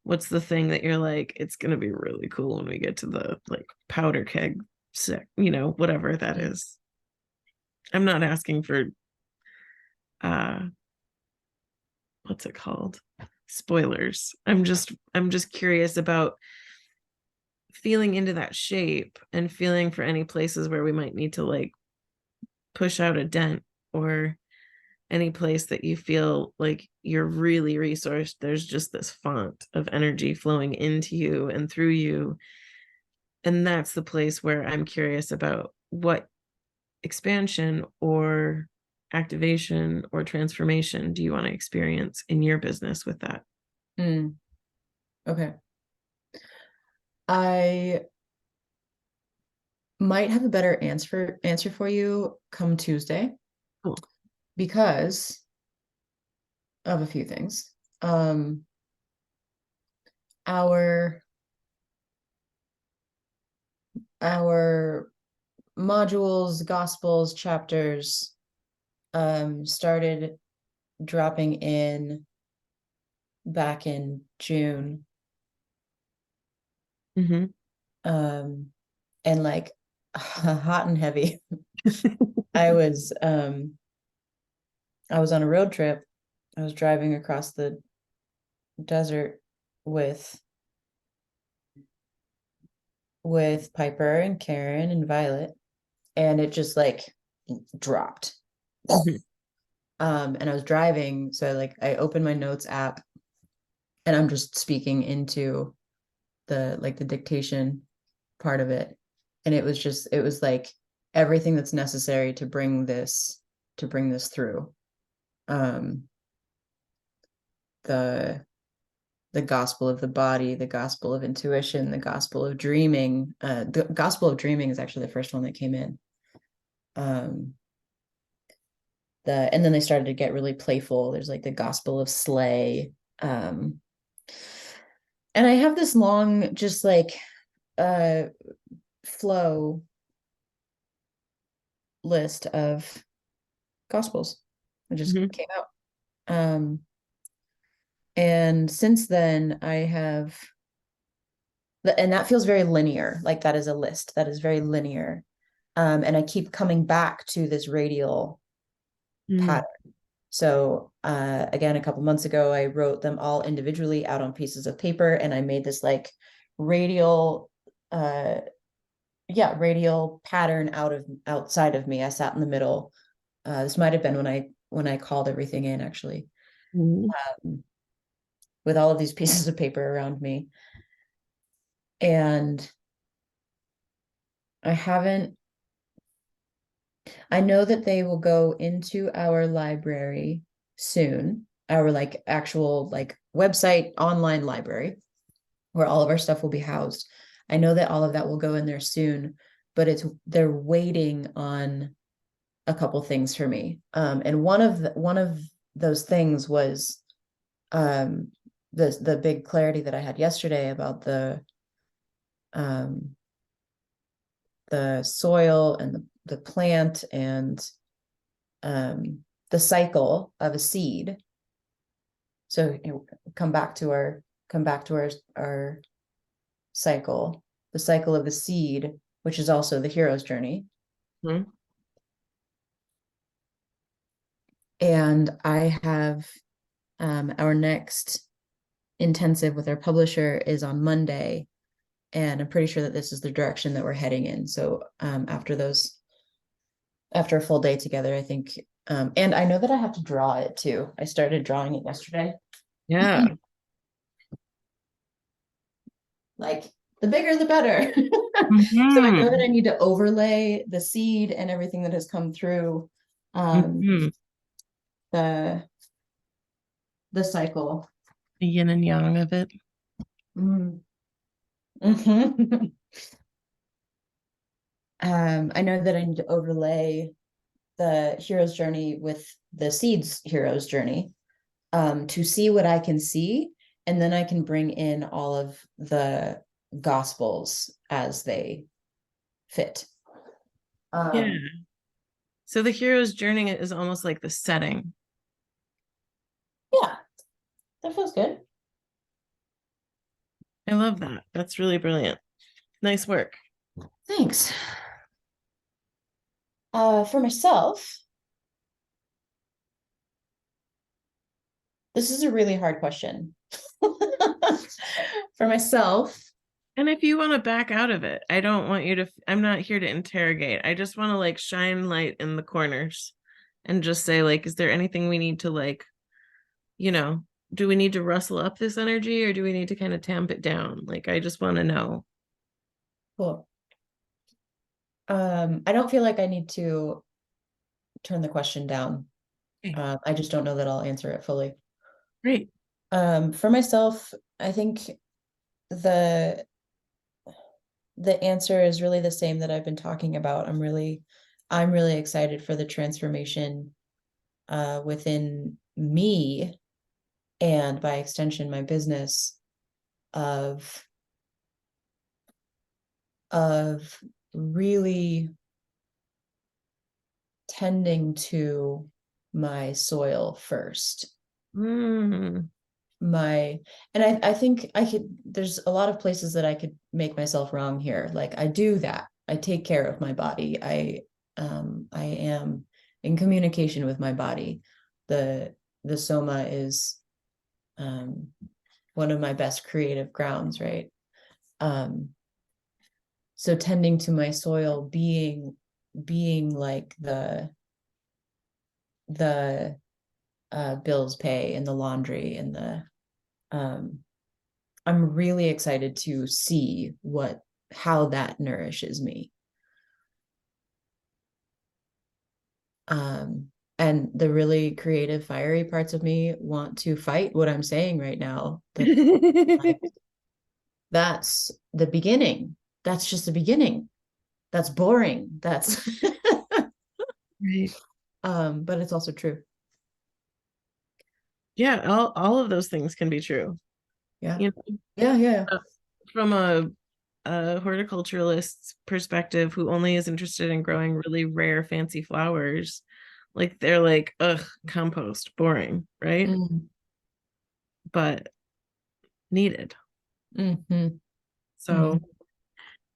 what's the thing that you're like, it's going to be really cool when we get to the like powder keg sick, whatever that is. I'm not asking for uh what's it called? Spoilers. I'm just curious about feeling into that shape and feeling for any places where we might need to like push out a dent, or any place that you feel like you're really resourced. There's just this font of energy flowing into you and through you. And that's the place where I'm curious about what expansion or activation or transformation do you want to experience in your business with that? Mm. Okay. I might have a better answer for you come Tuesday. Cool. Because of a few things. Our modules, gospels, chapters started dropping in back in June. Mm-hmm. And like hot and heavy. I was on a road trip. I was driving across the desert with Piper and Karen and Violet, and it just like dropped. Mm-hmm. And I was driving, so I opened my notes app and I'm just speaking into the dictation part of it. And it was like everything that's necessary to bring this through. The gospel of the body, the gospel of intuition, the gospel of dreaming. The gospel of dreaming is actually the first one that came in. And then they started to get really playful. There's like the gospel of slay. And I have this long, just like flow list of gospels that just came out. And since then I have, and that feels very linear. Like that is a list that is very linear. And I keep coming back to this radial pattern. So again, a couple months ago, I wrote them all individually out on pieces of paper, and I made this like radial radial pattern outside of me. I sat in the middle. This might have been when I called everything in, actually, with all of these pieces of paper around me. And I know that they will go into our library soon, our like actual like website online library where all of our stuff will be housed. I know that all of that will go in there soon, but they're waiting on a couple things for me. And one of those things was the big clarity that I had yesterday about the soil and the plant and the cycle of a seed. So come back to our cycle, the cycle of the seed, which is also the hero's journey. And I have our next intensive with our publisher is on Monday, and I'm pretty sure that this is the direction that we're heading in. So after a full day together, I think, and I know that I have to draw it too. I started drawing it yesterday. Yeah. Like the bigger, the better. So I know that I need to overlay the seed and everything that has come through the cycle. The yin and yang of it. I know that I need to overlay the hero's journey with the seed's hero's journey, to see what I can see, and then I can bring in all of the gospels as they fit. Yeah. So the hero's journey is almost like the setting. Yeah, that feels good. I love that. That's really brilliant. Nice work. Thanks. For myself, this is a really hard question. For myself, and if you want to back out of it, I don't want you to, I'm not here to interrogate. I just want to like shine light in the corners and just say, like, is there anything we need to like, do we need to rustle up this energy, or do we need to kind of tamp it down? Like, I just want to know. Cool. I don't feel like I need to turn the question down. Okay. I just don't know that I'll answer it fully. Great. For myself, I think the answer is really the same that I've been talking about. I'm really excited for the transformation within me, and by extension my business, of really tending to my soil first. I think there's a lot of places that I could make myself wrong here. Like I do that. I take care of my body. I am in communication with my body. The soma is one of my best creative grounds, right? So tending to my soil, being like the bills pay and the laundry and the I'm really excited to see how that nourishes me. And the really creative, fiery parts of me want to fight what I'm saying right now. That's the beginning. That's just the beginning. That's boring. That's Right. But it's also true. Yeah, all of those things can be true. Yeah. You know, Yeah. from a horticulturalist's perspective who only is interested in growing really rare, fancy flowers, like they're like, ugh, compost, boring, right? But needed. Mm-hmm. So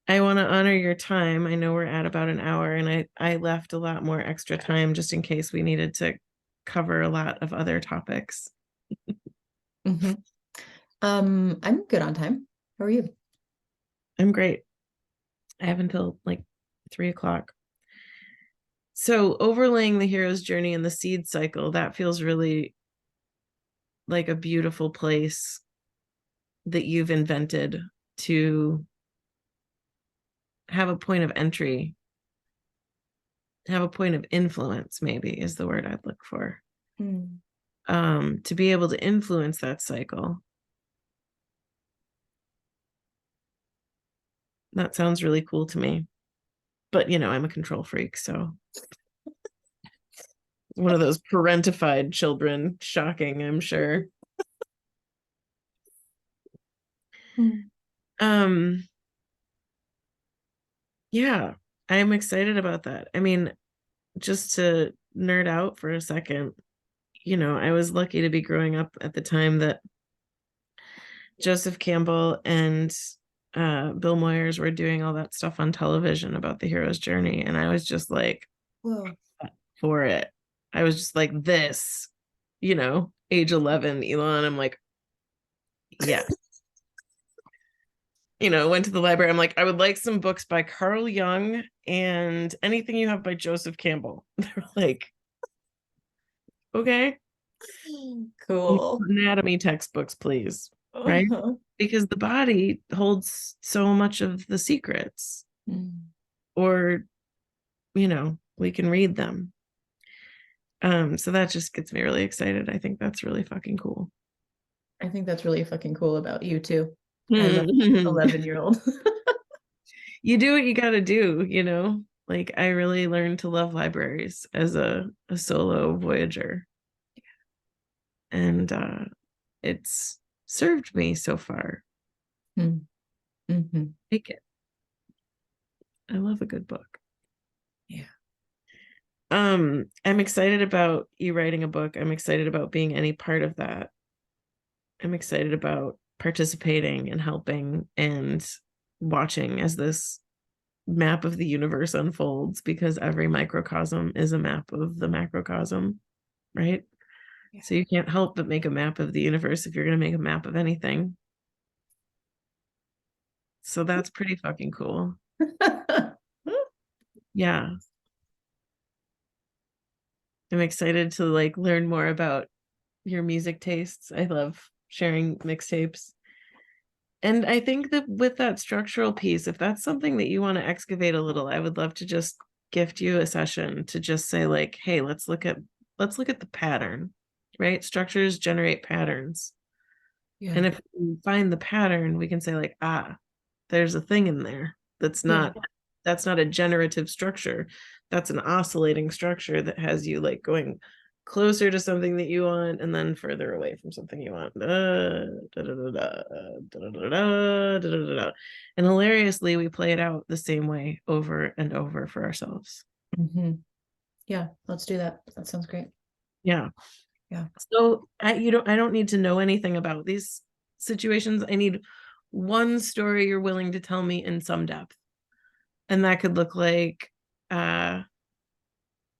I want to honor your time. I know we're at about an hour, and I left a lot more extra time just in case we needed to cover a lot of other topics. Mm-hmm. I'm good on time. How are you? I'm great. I have until like 3 o'clock. So overlaying the hero's journey and the seed cycle, that feels really like a beautiful place that you've invented to have a point of entry, have a point of influence, maybe is the word I'd look for. To be able to influence that cycle. That sounds really cool to me. But, you know, I'm a control freak, so one of those parentified children. Shocking, I'm sure. Yeah, I'm excited about that. I mean, just to nerd out for a second, you know, I was lucky to be growing up at the time that Joseph Campbell and Bill Moyers were doing all that stuff on television about the hero's journey. And I was just like, whoa, for it. I was just like, this, you know, age 11, Elon. I'm like, yeah. You know, went to the library. I'm like, I would like some books by Carl Jung and anything you have by Joseph Campbell. They're like, okay. Cool. Anatomy textbooks, please. Right? Because the body holds so much of the secrets. Or, you know, we can read them. So that just gets me really excited. I think that's really fucking cool. I think that's really fucking cool about you too, as an 11-year-old. You do what you got to do, you know? Like I really learned to love libraries as a solo voyager. And it's served me so far. Take it. I love a good book. Yeah. I'm excited about you writing a book. I'm excited about being any part of that. I'm excited about participating and helping and watching as this map of the universe unfolds, because every microcosm is a map of the macrocosm, right? Yeah. So you can't help but make a map of the universe if you're going to make a map of anything. So that's pretty fucking cool. Yeah. I'm excited to like learn more about your music tastes. I love sharing mixtapes. And I think that with that structural piece, if that's something that you want to excavate a little, I would love to just gift you a session to just say like, hey, let's look at the pattern, right? Structures generate patterns. Yeah. And if we find the pattern, we can say like, there's a thing in there that's not a generative structure. That's an oscillating structure that has you like going closer to something that you want and then further away from something you want. And hilariously, we play it out the same way over and over for ourselves. Yeah, let's do that. That sounds great. Yeah. So I don't need to know anything about these situations. I need one story you're willing to tell me in some depth. And that could look like I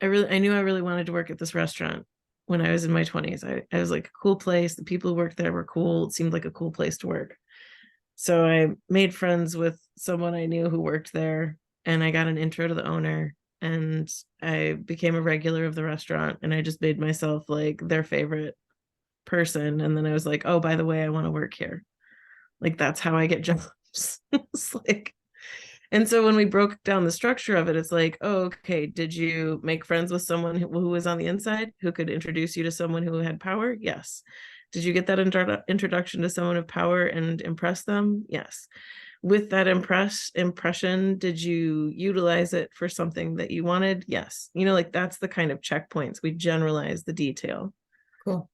knew I really wanted to work at this restaurant when I was in my 20s. I was like, a cool place. The people who worked there were cool. It seemed like a cool place to work. So I made friends with someone I knew who worked there, and I got an intro to the owner. and I became a regular of the restaurant, and I just made myself like their favorite person. And then I was like, oh, by the way, I want to work here. Like, that's how I get jobs. It's like, and so when we broke down the structure of it, it's like, oh, okay, did you make friends with someone who was on the inside who could introduce you to someone who had power? Yes. Did you get that introduction to someone of power and impress them? Yes. With that impression, did you utilize it for something that you wanted? Yes. You know, like that's the kind of checkpoints. We generalize the detail. Cool.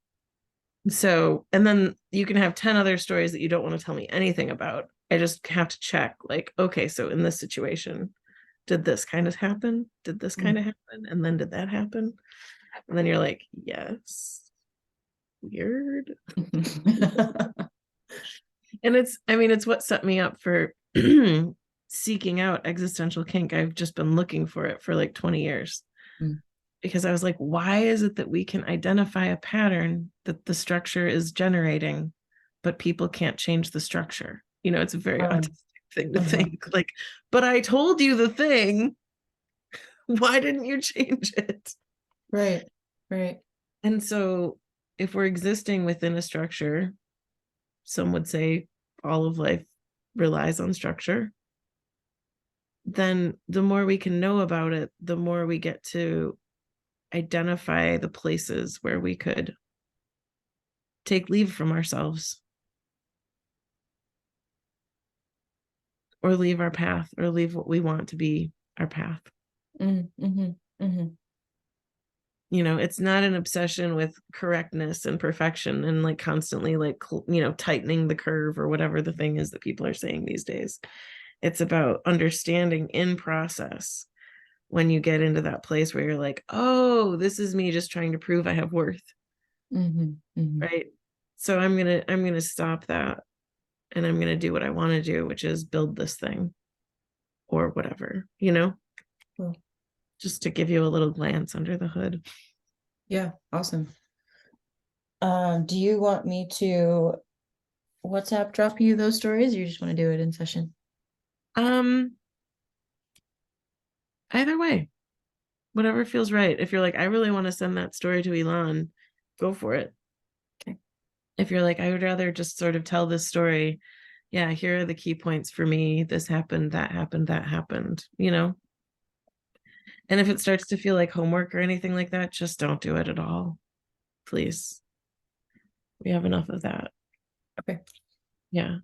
So, and then you can have 10 other stories that you don't want to tell me anything about. I just have to check, like, okay, so in this situation, did this kind of happen? Did this kind of happen? And then did that happen? And then you're like, yes, weird. And it's, I mean, it's what set me up for seeking out existential kink. I've just been looking for it for like 20 years. Because I was like, why is it that we can identify a pattern that the structure is generating, but people can't change the structure? You know, it's a very autistic thing to think, like, but I told you the thing. Why didn't you change it? Right. And so if we're existing within a structure, some would say all of life relies on structure, then the more we can know about it, the more we get to identify the places where we could take leave from ourselves or leave our path or leave what we want to be our path. You know, it's not an obsession with correctness and perfection and like constantly like, you know, tightening the curve or whatever the thing is that people are saying these days. It's about understanding in process when you get into that place where you're like, oh, this is me just trying to prove I have worth. Right. So I'm gonna stop that, and I'm gonna do what I want to do, which is build this thing or whatever, you know. Cool. Just to give you a little glance under the hood. Yeah, awesome. Do you want me to WhatsApp drop you those stories, or you just want to do it in session? Either way, whatever feels right. If you're like, I really want to send that story to Elon, go for it. Okay. If you're like, I would rather just sort of tell this story, yeah, here are the key points for me. This happened, that happened, that happened, you know? And if it starts to feel like homework or anything like that, just don't do it at all. Please. We have enough of that. Okay. Yeah.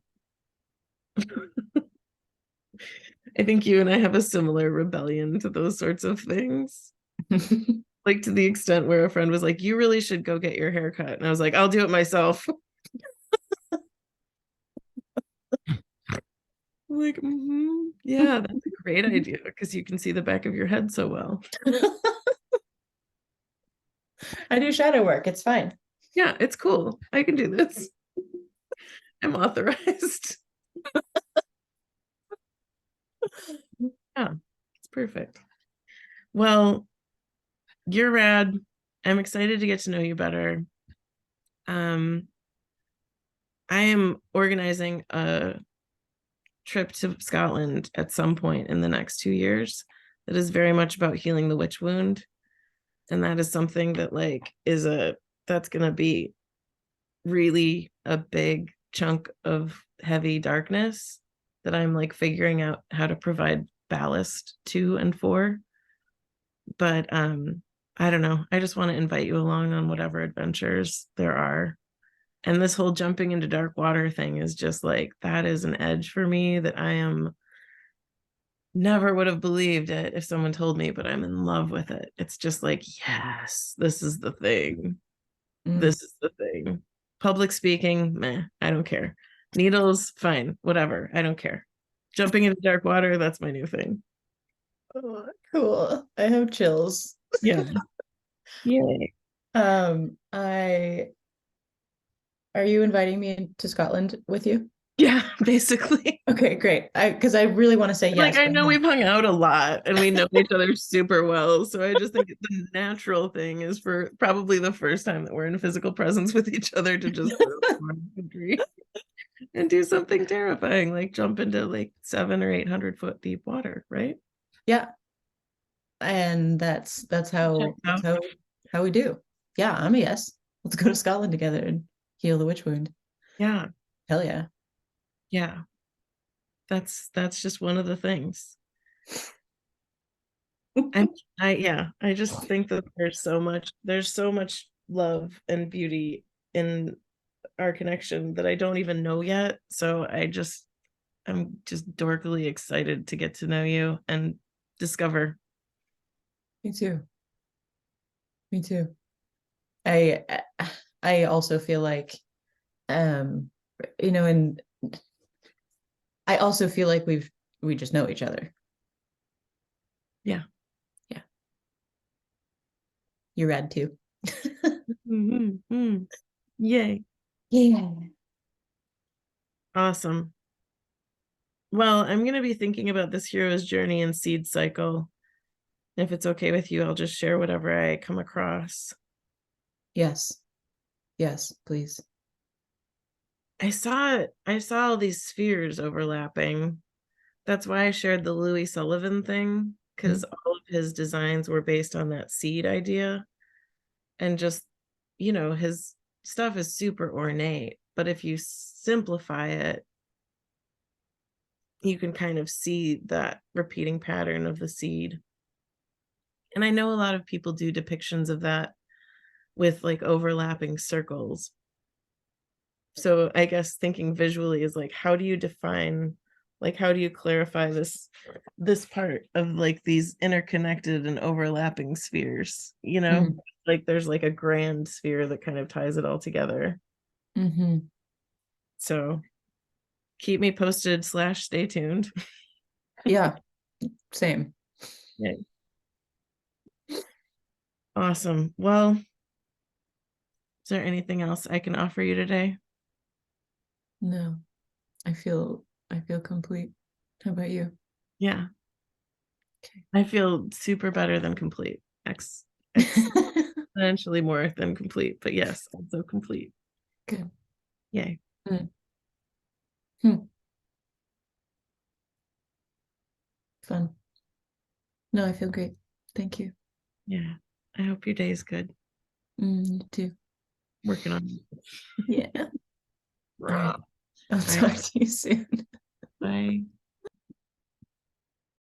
I think you and I have a similar rebellion to those sorts of things. Like to the extent where a friend was like, you really should go get your hair cut. And I was like, I'll do it myself. Like, yeah, that's a great idea because you can see the back of your head so well. I do shadow work. It's fine. Yeah, it's cool. I can do this. I'm authorized. Yeah, it's perfect. Well, you're rad. I'm excited to get to know you better. I am organizing a trip to Scotland at some point in the next 2 years that is very much about healing the witch wound. And that is something that like that's gonna be really a big chunk of heavy darkness that I'm like figuring out how to provide ballast to and for. But I don't know. I just want to invite you along on whatever adventures there are. And this whole jumping into dark water thing is just like, that is an edge for me that I am never would have believed it if someone told me, but I'm in love with it. It's just like, yes, this is the thing. This is the thing. Public speaking, meh, I don't care. Needles, fine, whatever, I don't care. Jumping into dark water, that's my new thing. Oh, cool. I have chills. Yeah. Yay. Are you inviting me to Scotland with you? Yeah, basically. Okay, great. Because I really want to say yes. Like, I know we've hung out a lot and we know each other super well. So I just think the natural thing is for probably the first time that we're in physical presence with each other to just and do something terrifying, like jump into like 700 or 800 foot deep water, right? Yeah. And that's how Checks out. how we do. Yeah, I'm a yes. Let's go to Scotland together and heal the witch wound. Yeah. Hell yeah. Yeah. That's just one of the things. I yeah, I just think that there's so much love and beauty in our connection that I don't even know yet. So I'm just dorkily excited to get to know you and discover. Me too. Me too. I I also feel like you know, and I also feel like we just know each other. Yeah. Yeah. You're rad too. Mm-hmm. Yay. Yeah. Awesome. Well, I'm going to be thinking about this hero's journey and seed cycle. If it's okay with you, I'll just share whatever I come across. Yes. Yes, please. I saw all these spheres overlapping. That's why I shared the Louis Sullivan thing, because all of his designs were based on that seed idea. And just, his stuff is super ornate, but if you simplify it, you can kind of see that repeating pattern of the seed. And I know a lot of people do depictions of that with like overlapping circles. So I guess thinking visually is like, how do you define, like, how do you clarify this part of like these interconnected and overlapping spheres, Mm. like there's like a grand sphere that kind of ties it all together. Mm-hmm. So keep me posted / stay tuned. Yeah, same. Yeah. Awesome. Well, is there anything else I can offer you today? No, I feel complete. How about you? Yeah. Okay. I feel super better than complete. Exponentially more than complete, but yes, also complete. Good. Yay. Mm. Hmm. Fun. No, I feel great. Thank you. Yeah. I hope your day is good. You too. Working on Yeah. it. All right. I'll All right. talk to you soon. Bye.